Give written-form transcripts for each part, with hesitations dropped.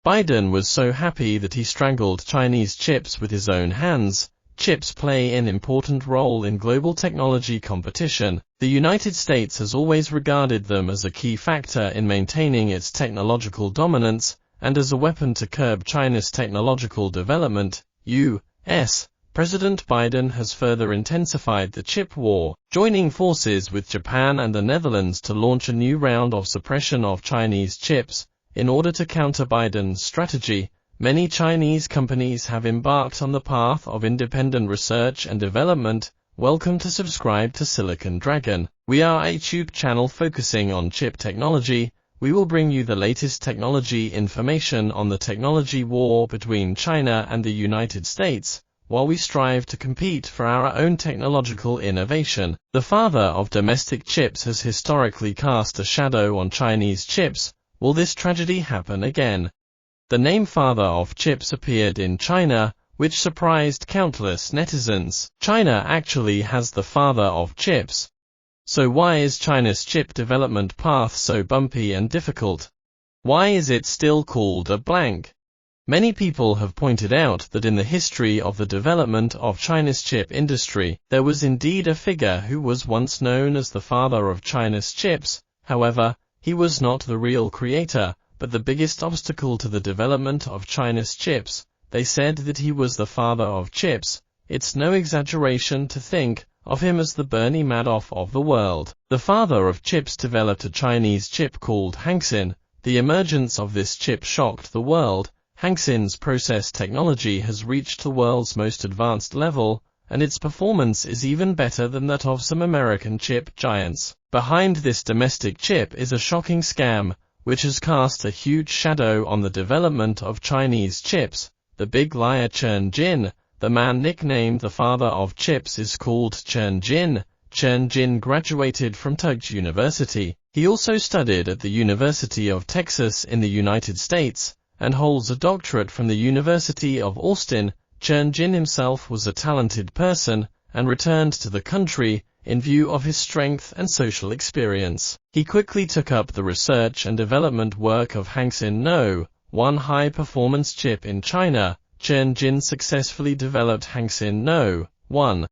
Biden was so happy that he strangled Chinese chips with his own hands. Chips play an important role in global technology competition. The United States has always regarded them as a key factor in maintaining its technological dominance and as a weapon to curb China's technological development. U.S. President Biden has further intensified the chip war, joining forces with Japan and the Netherlands to launch a new round of suppression of Chinese chips. In order to counter Biden's strategy, many Chinese companies have embarked on the path of independent research and development. Welcome to subscribe to Silicon Dragon. We are a YouTube channel focusing on chip technology. We will bring you the latest technology information on the technology war between China and the United States, while we strive to compete for our own technological innovation. The father of domestic chips has historically cast a shadow on Chinese chips. Will this tragedy happen again? The name father of chips appeared in China, which surprised countless netizens. China actually has the father of chips. So why is China's chip development path so bumpy and difficult? Why is it still called a blank? Many people have pointed out that in the history of the development of China's chip industry, there was indeed a figure who was once known as the father of China's chips. However, he was not the real creator, but the biggest obstacle to the development of China's chips. They said that he was the father of chips. It's no exaggeration to think of him as the Bernie Madoff of the world. The father of chips developed a Chinese chip called Hangxin. The emergence of this chip shocked the world. Hangxin's process technology has reached the world's most advanced level, and its performance is even better than that of some American chip giants. Behind this domestic chip is a shocking scam, which has cast a huge shadow on the development of Chinese chips. The big liar Chen Jin, the man nicknamed the father of chips, is called Chen Jin. Chen Jin graduated from Tufts University. He also studied at the University of Texas in the United States, and holds a doctorate from the University of Austin. Chen Jin himself was a talented person, and returned to the country in view of his strength and social experience. He quickly took up the research and development work of Hangxin No. 1 high-performance chip in China. Chen Jin successfully developed Hangxin No. 1.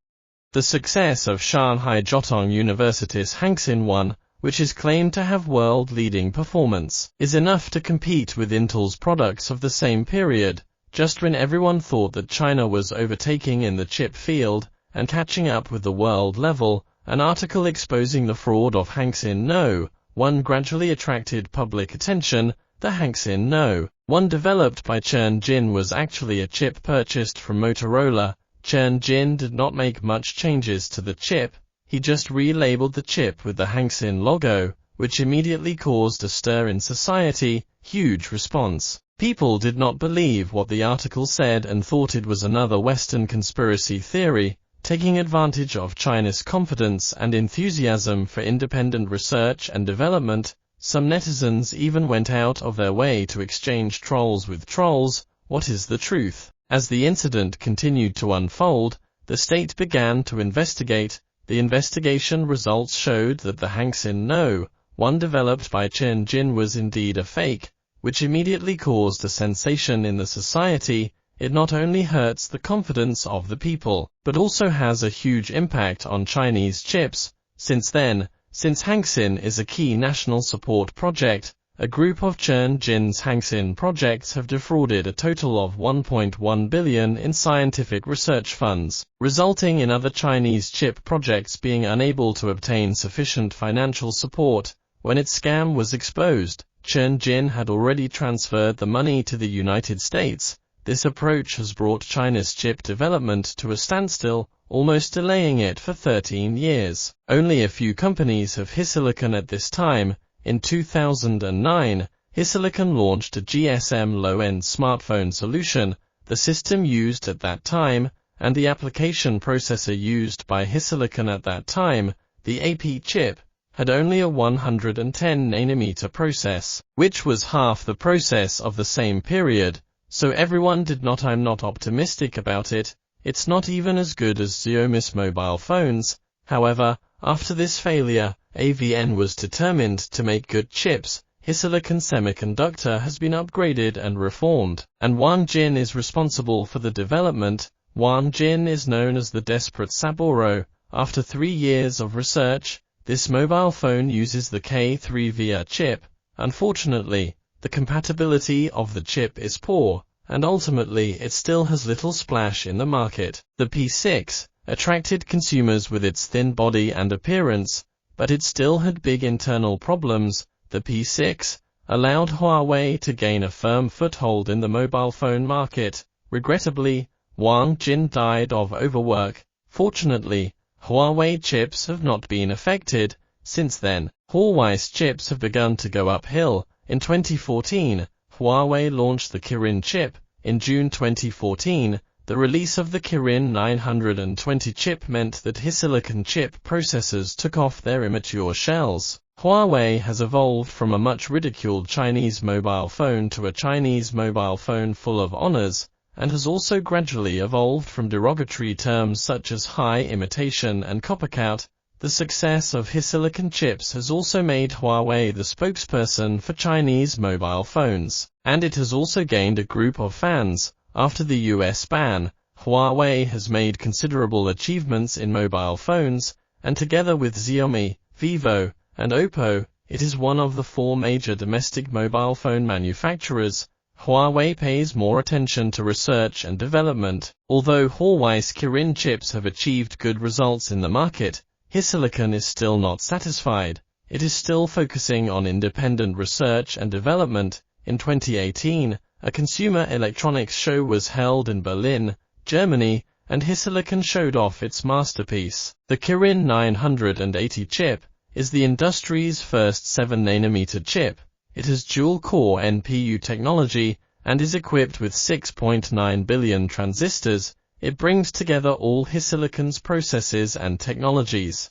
The success of Shanghai Jiaotong University's Hangxin 1, which is claimed to have world-leading performance, is enough to compete with Intel's products of the same period. Just when everyone thought that China was overtaking in the chip field and catching up with the world level, an article exposing the fraud of Hangxin No. 1 gradually attracted public attention. The Hangxin No. 1 developed by Chen Jin was actually a chip purchased from Motorola. Chen Jin did not make much changes to the chip. He just relabeled the chip with the Hangxin logo, which immediately caused a stir in society. Huge response. People did not believe what the article said and thought it was another Western conspiracy theory, taking advantage of China's confidence and enthusiasm for independent research and development. Some netizens even went out of their way to exchange trolls with trolls. What is the truth? As the incident continued to unfold, the state began to investigate. The investigation results showed that the Hangxin No. 1 developed by Chen Jin was indeed a fake, which immediately caused a sensation in the society. It not only hurts the confidence of the people, but also has a huge impact on Chinese chips. Since Hangxin is a key national support project, a group of Chen Jin's Hangxin projects have defrauded a total of 1.1 billion in scientific research funds, resulting in other Chinese chip projects being unable to obtain sufficient financial support. When its scam was exposed, Chen Jin had already transferred the money to the United States. This approach has brought China's chip development to a standstill, almost delaying it for 13 years. Only a few companies have HiSilicon at this time. In 2009, HiSilicon launched a GSM low-end smartphone solution. The system used at that time, and the application processor used by HiSilicon at that time, the AP chip, had only a 110 nanometer process, which was half the process of the same period. So everyone did not. I'm not optimistic about it. It's not even as good as Xiaomi's mobile phones. However, after this failure, AVN was determined to make good chips. his silicon semiconductor has been upgraded and reformed, and Wang Jin is responsible for the development. Wang Jin is known as the Desperate Saburo. After 3 years of research, this mobile phone uses the K3VR chip. Unfortunately, the compatibility of the chip is poor, and ultimately it still has little splash in the market. The P6 attracted consumers with its thin body and appearance, but it still had big internal problems. The P6 allowed Huawei to gain a firm foothold in the mobile phone market. Regrettably, Wang Jin died of overwork. Fortunately, Huawei chips have not been affected. Since then, Huawei's chips have begun to go uphill. In 2014, Huawei launched the Kirin chip. In June 2014, the release of the Kirin 920 chip meant that his silicon chip processors took off their immature shells. Huawei has evolved from a much ridiculed Chinese mobile phone to a Chinese mobile phone full of honors, and has also gradually evolved from derogatory terms such as high imitation and copycat. The success of his silicon chips has also made Huawei the spokesperson for Chinese mobile phones, and it has also gained a group of fans. After the US ban, Huawei has made considerable achievements in mobile phones, and together with Xiaomi, Vivo, and Oppo, it is one of the 4 major domestic mobile phone manufacturers. Huawei pays more attention to research and development. Although Huawei's Kirin chips have achieved good results in the market, his silicon is still not satisfied. It is still focusing on independent research and development. In 2018, a consumer electronics show was held in Berlin, Germany, and his silicon showed off its masterpiece. The Kirin 980 chip is the industry's first 7nm chip. It has dual-core NPU technology and is equipped with 6.9 billion transistors. It brings together all his silicon's processes and technologies.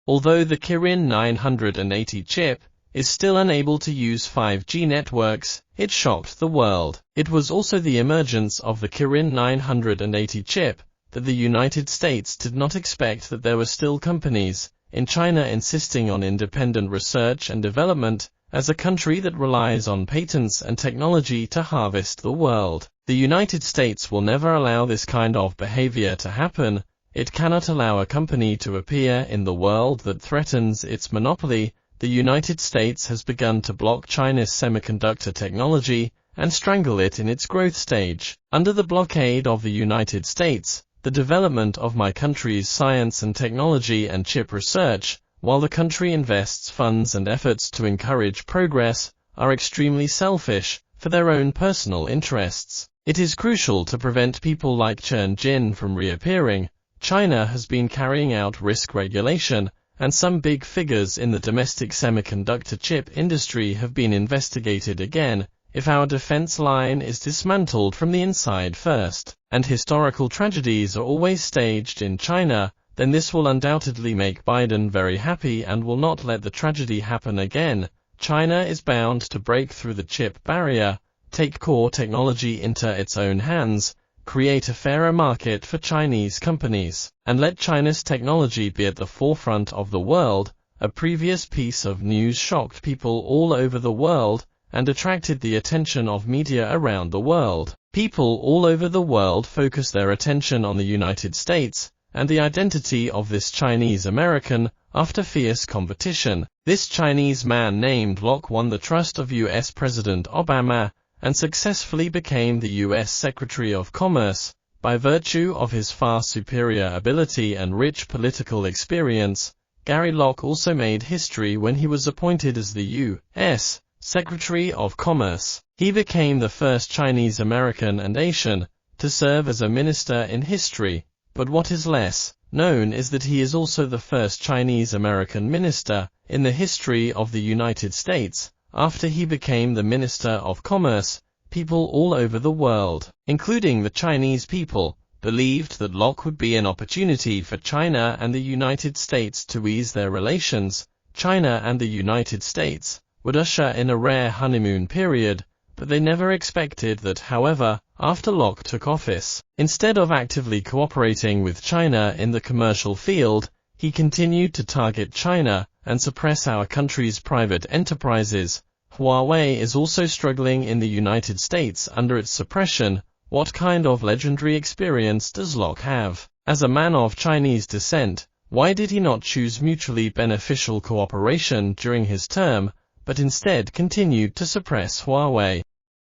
Although the Kirin 980 chip is still unable to use 5G networks, it shocked the world. It was also the emergence of the Kirin 980 chip that the United States did not expect, that there were still companies in China insisting on independent research and development. As a country that relies on patents and technology to harvest the world, the United States will never allow this kind of behavior to happen. It cannot allow a company to appear in the world that threatens its monopoly. The United States has begun to block China's semiconductor technology and strangle it in its growth stage. Under the blockade of the United States, the development of my country's science and technology and chip research, while the country invests funds and efforts to encourage progress, are extremely selfish for their own personal interests. It is crucial to prevent people like Chen Jin from reappearing. China has been carrying out risk regulation, and some big figures in the domestic semiconductor chip industry have been investigated again. If our defense line is dismantled from the inside first, and historical tragedies are always staged in China, then this will undoubtedly make Biden very happy and will not let the tragedy happen again. China is bound to break through the chip barrier, take core technology into its own hands, create a fairer market for Chinese companies, and let China's technology be at the forefront of the world. A previous piece of news shocked people all over the world and attracted the attention of media around the world. People all over the world focus their attention on the United States and the identity of this Chinese American. After fierce competition, this Chinese man named Locke won the trust of US President Obama and successfully became the US Secretary of Commerce. By virtue of his far superior ability and rich political experience, Gary Locke also made history when he was appointed as the U.S. Secretary of Commerce. He became the first Chinese American and Asian to serve as a minister in history. But what is less known is that he is also the first Chinese American minister in the history of the United States. After he became the Minister of Commerce, people all over the world, including the Chinese people, believed that Locke would be an opportunity for China and the United States to ease their relations. China and the United States would usher in a rare honeymoon period, but they never expected that. However, after Locke took office, instead of actively cooperating with China in the commercial field, he continued to target China and suppress our country's private enterprises. Huawei is also struggling in the United States under its suppression. What kind of legendary experience does Locke have? As a man of Chinese descent, why did he not choose mutually beneficial cooperation during his term, but instead continued to suppress Huawei?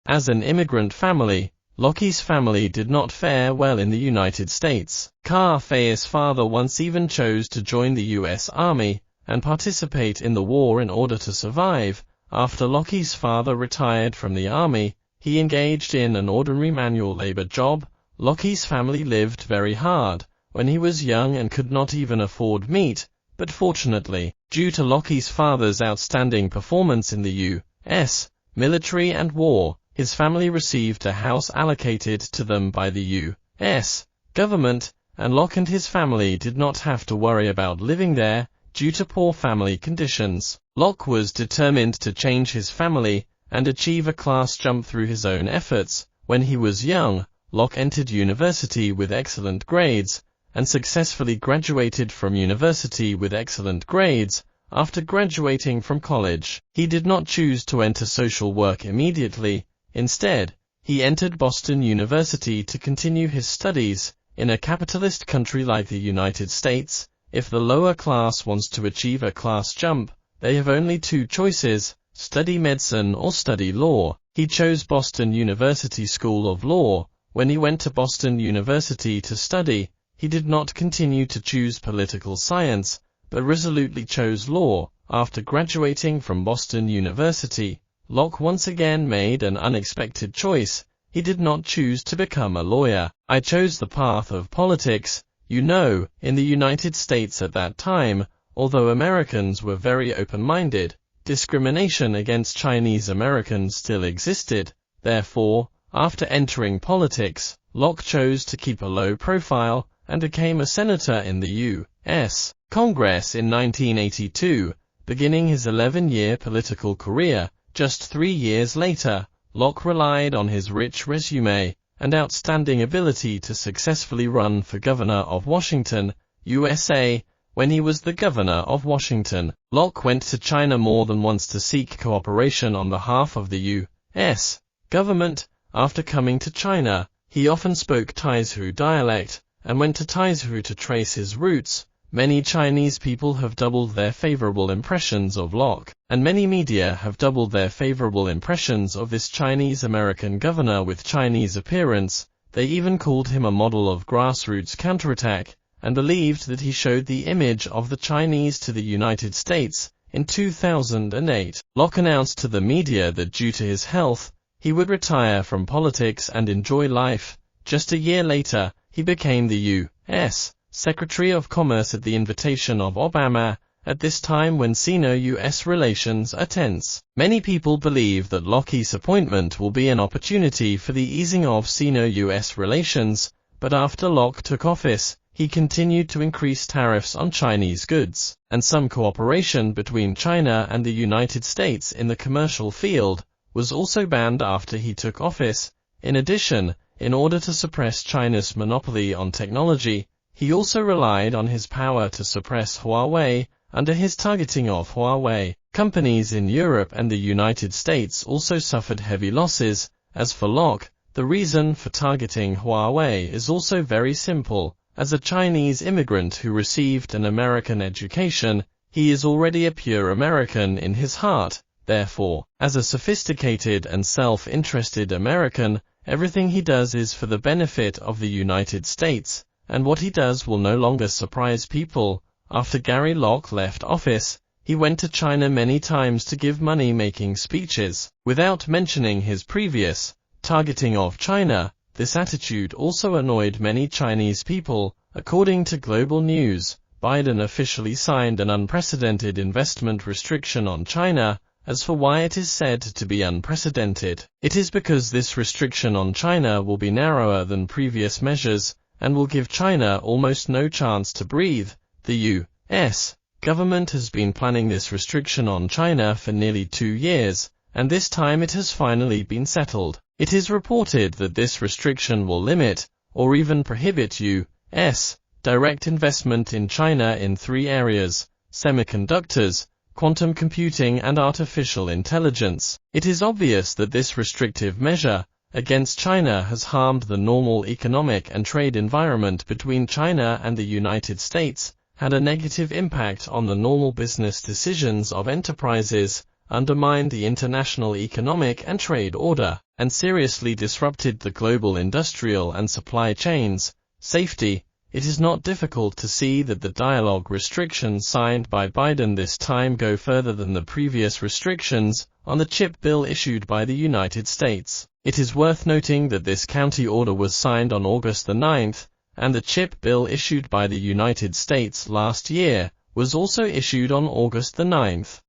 As an immigrant family, Locke's family did not fare well in the United States. Fei's father once even chose to join the U.S. Army and participate in the war in order to survive. After Locke's father retired from the army, he engaged in an ordinary manual labor job. Locke's family lived very hard when he was young and could not even afford meat, but fortunately, due to Locke's father's outstanding performance in the U.S. military and war, his family received a house allocated to them by the U.S. government, and Locke and his family did not have to worry about living there due to poor family conditions. Locke was determined to change his family and achieve a class jump through his own efforts. When he was young, Locke entered university with excellent grades and successfully graduated from university with excellent grades. After graduating from college, he did not choose to enter social work immediately. Instead, he entered Boston University to continue his studies. In a capitalist country like the United States, if the lower class wants to achieve a class jump, they have only two choices: study medicine or study law. He chose Boston University School of Law. When he went to Boston University to study, he did not continue to choose political science, but resolutely chose law. After graduating from Boston University, Locke once again made an unexpected choice. He did not choose to become a lawyer. "I chose the path of politics." You know, in the United States at that time, although Americans were very open-minded, discrimination against Chinese Americans still existed. Therefore, after entering politics, Locke chose to keep a low profile and became a senator in the U.S. Congress in 1982, beginning his 11-year political career. Just 3 years later, Locke relied on his rich resume and outstanding ability to successfully run for governor of Washington, USA. When he was the governor of Washington, Locke went to China more than once to seek cooperation on behalf of the U.S. government. After coming to China, he often spoke Taizhou dialect and went to Taizhou to trace his roots. Many Chinese people have doubled their favorable impressions of Locke, and many media have doubled their favorable impressions of this Chinese-American governor with Chinese appearance. They even called him a model of grassroots counterattack, and believed that he showed the image of the Chinese to the United States. In 2008, Locke announced to the media that due to his health, he would retire from politics and enjoy life. Just a year later, he became the U.S. Secretary of Commerce at the invitation of Obama, at this time when Sino-US relations are tense. Many people believe that Locke's appointment will be an opportunity for the easing of Sino-US relations, but after Locke took office, he continued to increase tariffs on Chinese goods, and some cooperation between China and the United States in the commercial field was also banned after he took office. In addition, in order to suppress China's monopoly on technology, he also relied on his power to suppress Huawei. Under his targeting of Huawei, companies in Europe and the United States also suffered heavy losses. As for Locke, the reason for targeting Huawei is also very simple. As a Chinese immigrant who received an American education, he is already a pure American in his heart. Therefore, as a sophisticated and self-interested American, everything he does is for the benefit of the United States, and what he does will no longer surprise people. After Gary Locke left office, he went to China many times to give money-making speeches, without mentioning his previous targeting of China. This attitude also annoyed many Chinese people. According to Global News, Biden officially signed an unprecedented investment restriction on China. As for why it is said to be unprecedented, it is because this restriction on China will be narrower than previous measures, and will give China almost no chance to breathe. The U.S. government has been planning this restriction on China for nearly 2 years, and this time it has finally been settled. It is reported that this restriction will limit, or even prohibit U.S. direct investment in China in 3 areas: semiconductors, quantum computing and artificial intelligence. It is obvious that this restrictive measure against China has harmed the normal economic and trade environment between China and the United States, had a negative impact on the normal business decisions of enterprises, undermined the international economic and trade order, and seriously disrupted the global industrial and supply chains safety. It is not difficult to see that the dialogue restrictions signed by Biden this time go further than the previous restrictions on the chip bill issued by the United States. It is worth noting that this county order was signed on August the 9th, and the chip bill issued by the United States last year was also issued on August the 9th.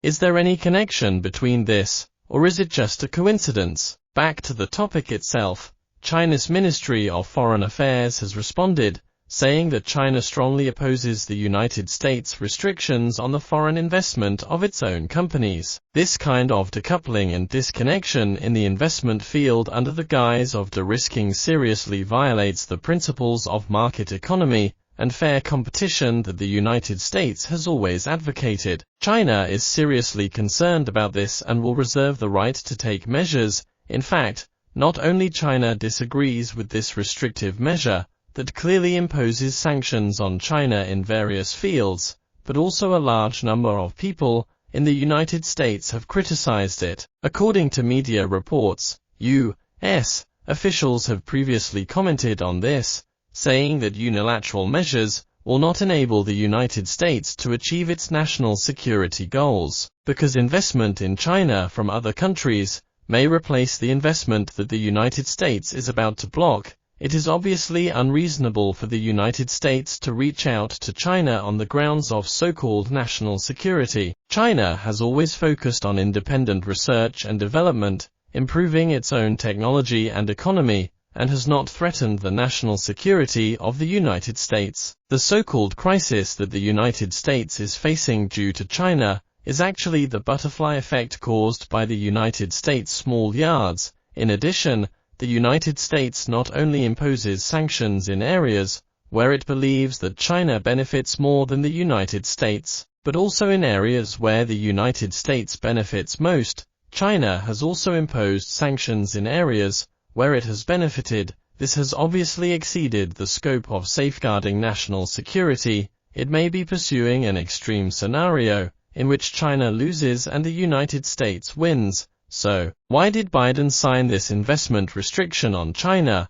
Is there any connection between this, or is it just a coincidence? Back to the topic itself, China's Ministry of Foreign Affairs has responded, saying that China strongly opposes the United States' restrictions on the foreign investment of its own companies. This kind of decoupling and disconnection in the investment field under the guise of de-risking seriously violates the principles of market economy and fair competition that the United States has always advocated. China is seriously concerned about this and will reserve the right to take measures. In fact, not only China disagrees with this restrictive measure that clearly imposes sanctions on China in various fields, but also a large number of people in the United States have criticized it. According to media reports, U.S. officials have previously commented on this, saying that unilateral measures will not enable the United States to achieve its national security goals, because investment in China from other countries may replace the investment that the United States is about to block. It is obviously unreasonable for the United States to reach out to China on the grounds of so-called national security. China has always focused on independent research and development, improving its own technology and economy, and has not threatened the national security of the United States. The so-called crisis that the United States is facing due to China is actually the butterfly effect caused by the United States' small yards. In addition, the United States not only imposes sanctions in areas where it believes that China benefits more than the United States, but also in areas where the United States benefits most. China has also imposed sanctions in areas where it has benefited. This has obviously exceeded the scope of safeguarding national security. It may be pursuing an extreme scenario in which China loses and the United States wins. So, why did Biden sign this investment restriction on China?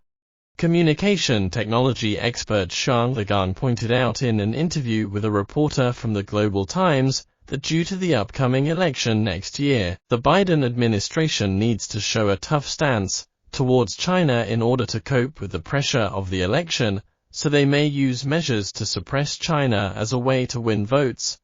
Communication technology expert Shang Ligang pointed out in an interview with a reporter from the Global Times that due to the upcoming election next year, the Biden administration needs to show a tough stance towards China in order to cope with the pressure of the election, so they may use measures to suppress China as a way to win votes.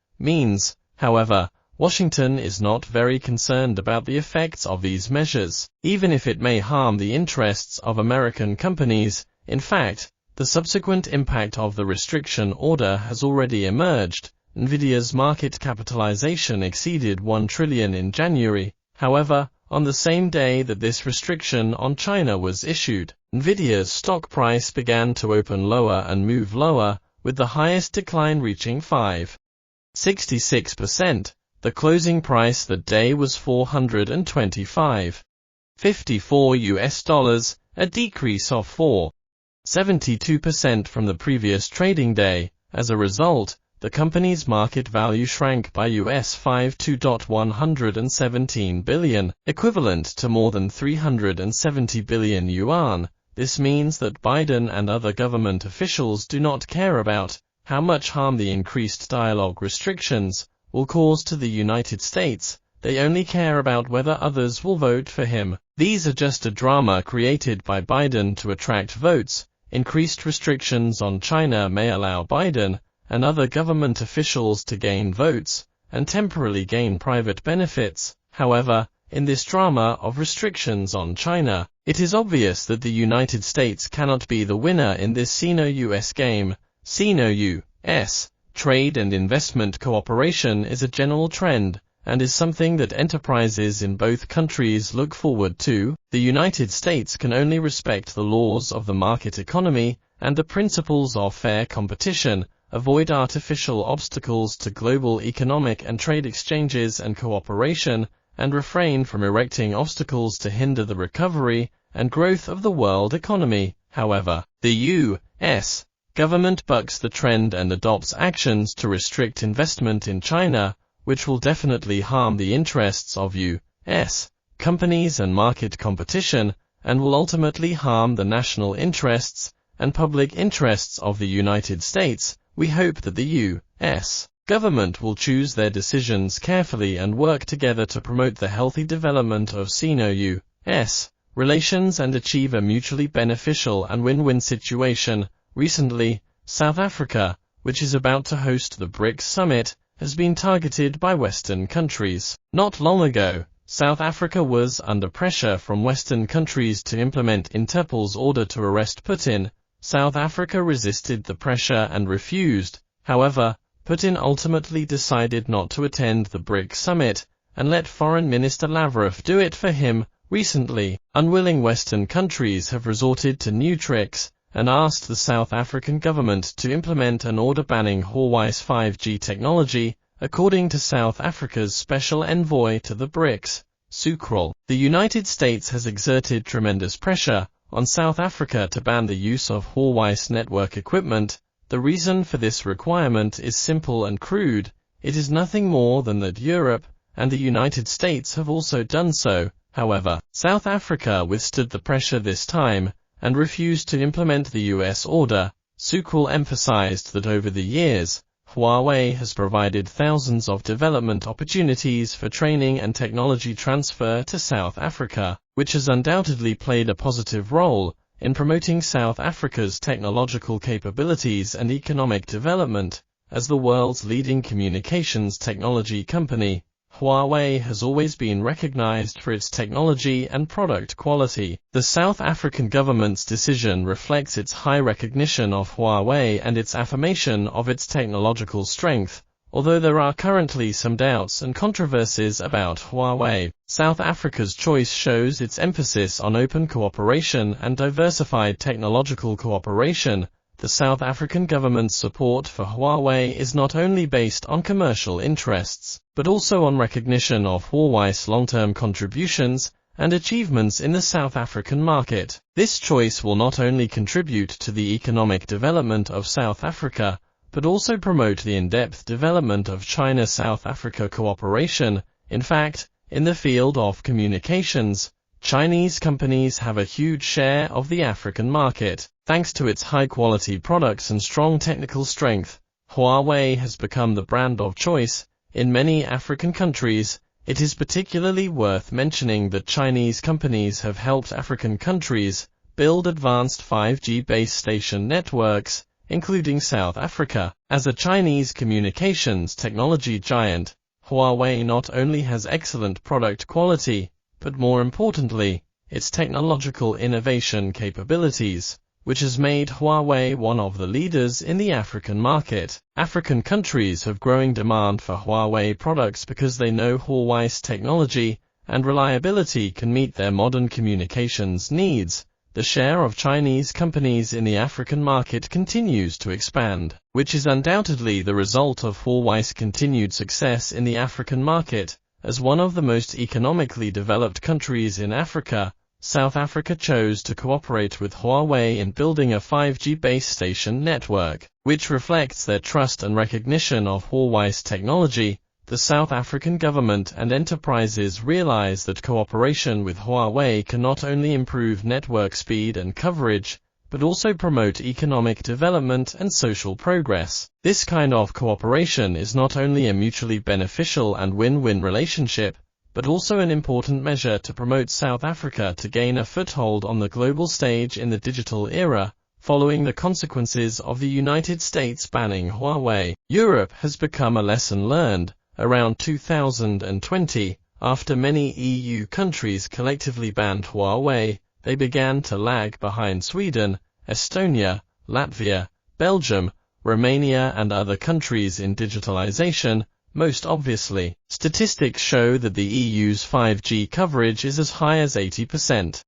However, Washington is not very concerned about the effects of these measures, even if it may harm the interests of American companies. In fact, the subsequent impact of the restriction order has already emerged. Nvidia's market capitalization exceeded $1 trillion in January. However, on the same day that this restriction on China was issued, Nvidia's stock price began to open lower and move lower, with the highest decline reaching 5.66%. The closing price that day was $425.54, a decrease of 4.72% from the previous trading day. As a result, the company's market value shrank by $117 billion, equivalent to more than 370 billion yuan. This means that Biden and other government officials do not care about how much harm the increased dialogue restrictions will cause to the United States. They only care about whether others will vote for him. These are just a drama created by Biden to attract votes. Increased restrictions on China may allow Biden and other government officials to gain votes and temporarily gain private benefits. However, in this drama of restrictions on China, it is obvious that the United States cannot be the winner in this Sino-US game. Sino-US trade and investment cooperation is a general trend and is something that enterprises in both countries look forward to. The United States can only respect the laws of the market economy and the principles of fair competition avoid artificial obstacles to global economic and trade exchanges and cooperation, and refrain from erecting obstacles to hinder the recovery and growth of the world economy. However, the U.S. government bucks the trend and adopts actions to restrict investment in China, which will definitely harm the interests of U.S. companies and market competition, and will ultimately harm the national interests and public interests of the United States. We hope that the U.S. government will choose their decisions carefully and work together to promote the healthy development of Sino-U.S. relations and achieve a mutually beneficial and win-win situation. Recently, South Africa, which is about to host the BRICS summit, has been targeted by Western countries. Not long ago, South Africa was under pressure from Western countries to implement Interpol's order to arrest Putin. South Africa resisted the pressure and refused. However, Putin ultimately decided not to attend the BRICS summit and let Foreign Minister Lavrov do it for him. Recently, unwilling Western countries have resorted to new tricks and asked the South African government to implement an order banning Huawei's 5G technology, according to South Africa's special envoy to the BRICS, Sukrol. The United States has exerted tremendous pressure on South Africa to ban the use of Huawei's network equipment. The reason for this requirement is simple and crude. It is nothing more than that Europe and the United States have also done so. However, South Africa withstood the pressure this time and refused to implement the U.S. order. Sukrol emphasized that over the years, Huawei has provided thousands of development opportunities for training and technology transfer to South Africa, which has undoubtedly played a positive role in promoting South Africa's technological capabilities and economic development. As the world's leading communications technology company, Huawei has always been recognized for its technology and product quality. The South African government's decision reflects its high recognition of Huawei and its affirmation of its technological strength. Although there are currently some doubts and controversies about Huawei, South Africa's choice shows its emphasis on open cooperation and diversified technological cooperation. The South African government's support for Huawei is not only based on commercial interests, but also on recognition of Huawei's long-term contributions and achievements in the South African market. This choice will not only contribute to the economic development of South Africa, but also promote the in-depth development of China-South Africa cooperation. In fact, in the field of communications, Chinese companies have a huge share of the African market. Thanks to its high-quality products and strong technical strength, Huawei has become the brand of choice in many African countries. It is particularly worth mentioning that Chinese companies have helped African countries build advanced 5G base station networks, including South Africa. As a Chinese communications technology giant, Huawei not only has excellent product quality, but more importantly, its technological innovation capabilities, which has made Huawei one of the leaders in the African market. African countries have growing demand for Huawei products because they know Huawei's technology and reliability can meet their modern communications needs. The share of Chinese companies in the African market continues to expand, which is undoubtedly the result of Huawei's continued success in the African market. As one of the most economically developed countries in Africa, South Africa chose to cooperate with Huawei in building a 5G base station network, which reflects their trust and recognition of Huawei's technology. The South African government and enterprises realize that cooperation with Huawei can not only improve network speed and coverage, but also promote economic development and social progress. This kind of cooperation is not only a mutually beneficial and win-win relationship, but also an important measure to promote South Africa to gain a foothold on the global stage in the digital era, following the consequences of the United States banning Huawei. Europe has become a lesson learned. Around 2020, after many EU countries collectively banned Huawei, they began to lag behind Sweden, Estonia, Latvia, Belgium, Romania and other countries in digitalization. Most obviously, statistics show that the EU's 5G coverage is as high as 80%.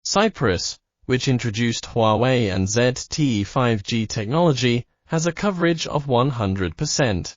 Cyprus, which introduced Huawei and ZTE 5G technology, has a coverage of 100%.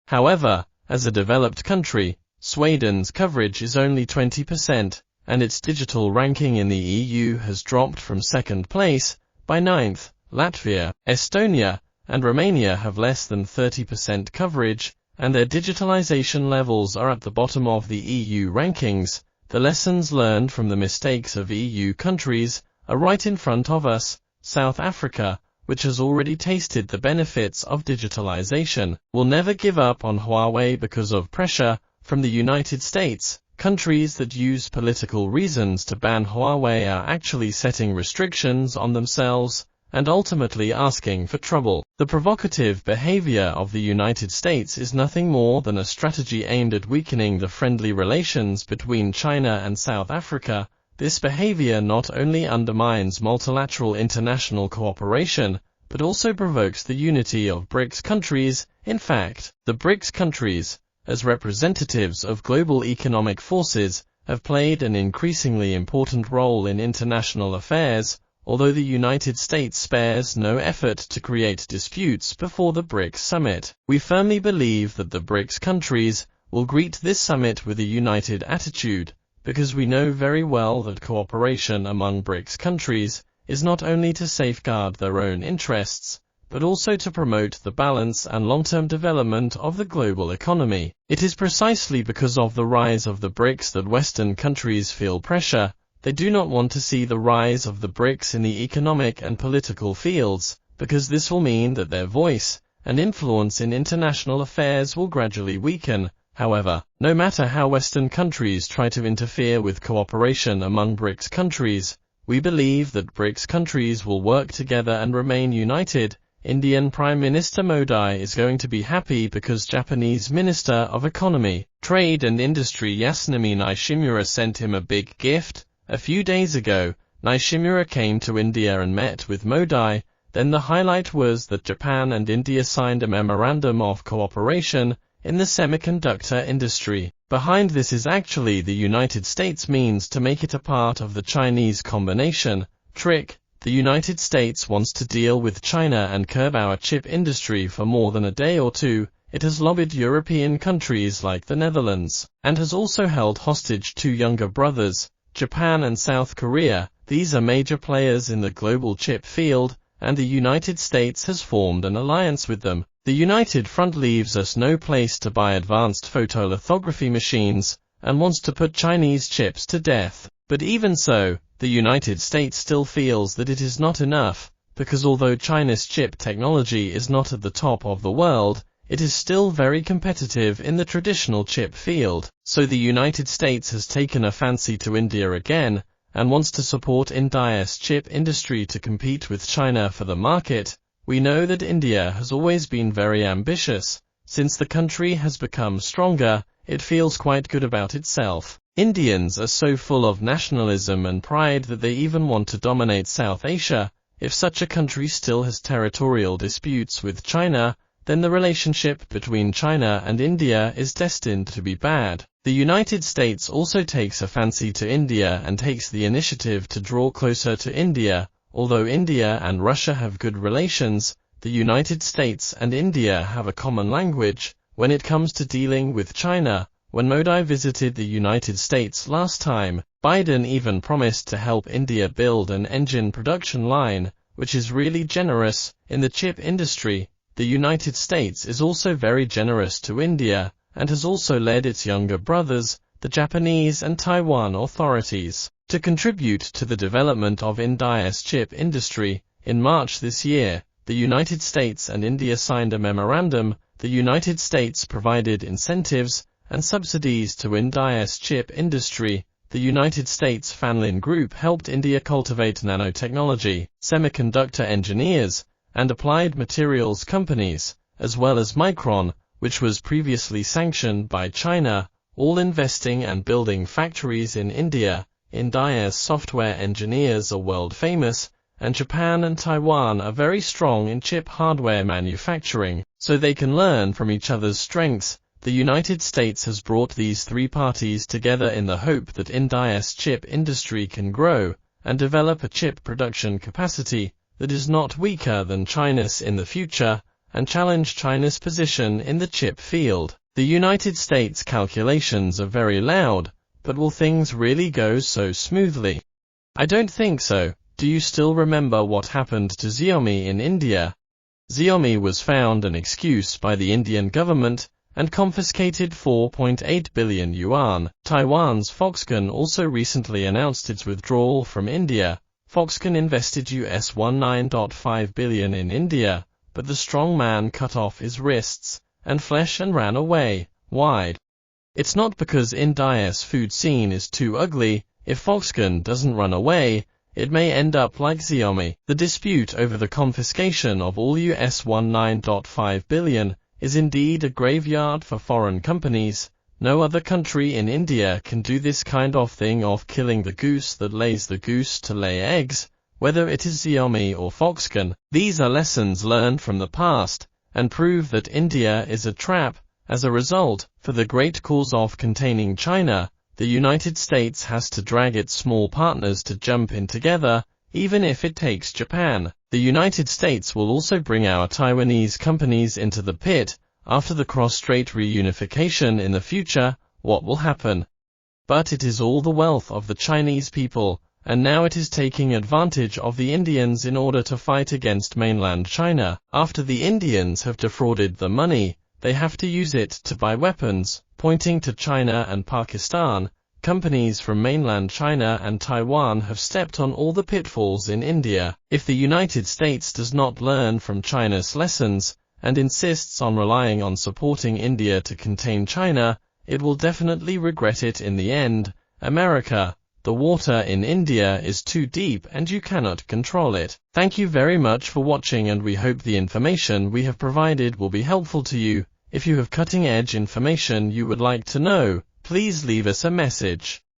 However, as a developed country, Sweden's coverage is only 20%, and its digital ranking in the EU has dropped from second place. By ninth, Latvia, Estonia, and Romania have less than 30% coverage, and their digitalization levels are at the bottom of the EU rankings. The lessons learned from the mistakes of EU countries are right in front of us. South Africa, which has already tasted the benefits of digitalization, will never give up on Huawei because of pressure from the United States. Countries that use political reasons to ban Huawei are actually setting restrictions on themselves and ultimately asking for trouble. The provocative behavior of the United States is nothing more than a strategy aimed at weakening the friendly relations between China and South Africa. This behavior not only undermines multilateral international cooperation, but also provokes the unity of BRICS countries. In fact, the BRICS countries, as representatives of global economic forces, have played an increasingly important role in international affairs, although the United States spares no effort to create disputes before the BRICS summit. We firmly believe that the BRICS countries will greet this summit with a united attitude, because we know very well that cooperation among BRICS countries is not only to safeguard their own interests, but also to promote the balance and long-term development of the global economy. It is precisely because of the rise of the BRICS that Western countries feel pressure. They do not want to see the rise of the BRICS in the economic and political fields, because this will mean that their voice and influence in international affairs will gradually weaken. However, no matter how Western countries try to interfere with cooperation among BRICS countries, we believe that BRICS countries will work together and remain united. Indian Prime Minister Modi is going to be happy because Japanese Minister of Economy, Trade and Industry Yasunami Nishimura sent him a big gift. A few days ago, Nishimura came to India and met with Modi. Then the highlight was that Japan and India signed a memorandum of cooperation in the semiconductor industry. Behind this is actually the United States means to make it a part of the Chinese combination trick. The United States wants to deal with China and curb our chip industry for more than a day or two. It has lobbied European countries like the Netherlands, and has also held hostage two younger brothers, Japan and South Korea. These are major players in the global chip field, and the United States has formed an alliance with them. The United Front leaves us no place to buy advanced photolithography machines, and wants to put Chinese chips to death. But even so, the United States still feels that it is not enough, because although China's chip technology is not at the top of the world, it is still very competitive in the traditional chip field. So the United States has taken a fancy to India again, and wants to support India's chip industry to compete with China for the market. We know that India has always been very ambitious. Since the country has become stronger, it feels quite good about itself. Indians are so full of nationalism and pride that they even want to dominate South Asia. If such a country still has territorial disputes with China, then the relationship between China and India is destined to be bad. The United States also takes a fancy to India and takes the initiative to draw closer to India. Although India and Russia have good relations, the United States and India have a common language when it comes to dealing with China. When Modi visited the United States last time, Biden even promised to help India build an engine production line, which is really generous. In the chip industry, the United States is also very generous to India, and has also led its younger brothers, the Japanese and Taiwan authorities, to contribute to the development of India's chip industry. In March this year, the United States and India signed a memorandum. The United States provided incentives and subsidies to India's chip industry. The United States Fanlin Group helped India cultivate nanotechnology, semiconductor engineers, and applied materials companies, as well as Micron, which was previously sanctioned by China, all investing and building factories in India. India's software engineers are world famous, and Japan and Taiwan are very strong in chip hardware manufacturing, so they can learn from each other's strengths. The United States has brought these three parties together in the hope that India's chip industry can grow and develop a chip production capacity that is not weaker than China's in the future. and challenge China's position in the chip field. The United States' calculations are very loud, but will things really go so smoothly? I don't think so. Do you still remember what happened to Xiaomi in India? Xiaomi was found an excuse by the Indian government and confiscated 4.8 billion yuan. Taiwan's Foxconn also recently announced its withdrawal from India. Foxconn invested US $19.5 billion in India, but the strong man cut off his wrists and flesh and ran away. Why? It's not because India's food scene is too ugly. If Foxconn doesn't run away, it may end up like Xiaomi. The dispute over the confiscation of all US $19.5 billion is indeed a graveyard for foreign companies. No other country in India can do this kind of thing of killing the goose that lays the goose to lay eggs, whether it is Xiaomi or Foxconn. These are lessons learned from the past, and prove that India is a trap. As a result, for the great cause of containing China, the United States has to drag its small partners to jump in together, even if it takes Japan. The United States will also bring our Taiwanese companies into the pit. After the cross-strait reunification in the future, what will happen? But it is all the wealth of the Chinese people, and now it is taking advantage of the Indians in order to fight against mainland China. After the Indians have defrauded the money, they have to use it to buy weapons. Pointing to China and Pakistan, companies from mainland China and Taiwan have stepped on all the pitfalls in India. If the United States does not learn from China's lessons, and insists on relying on supporting India to contain China, it will definitely regret it in the end. America, the water in India is too deep and you cannot control it. Thank you very much for watching, and we hope the information we have provided will be helpful to you. If you have cutting-edge information you would like to know, please leave us a message.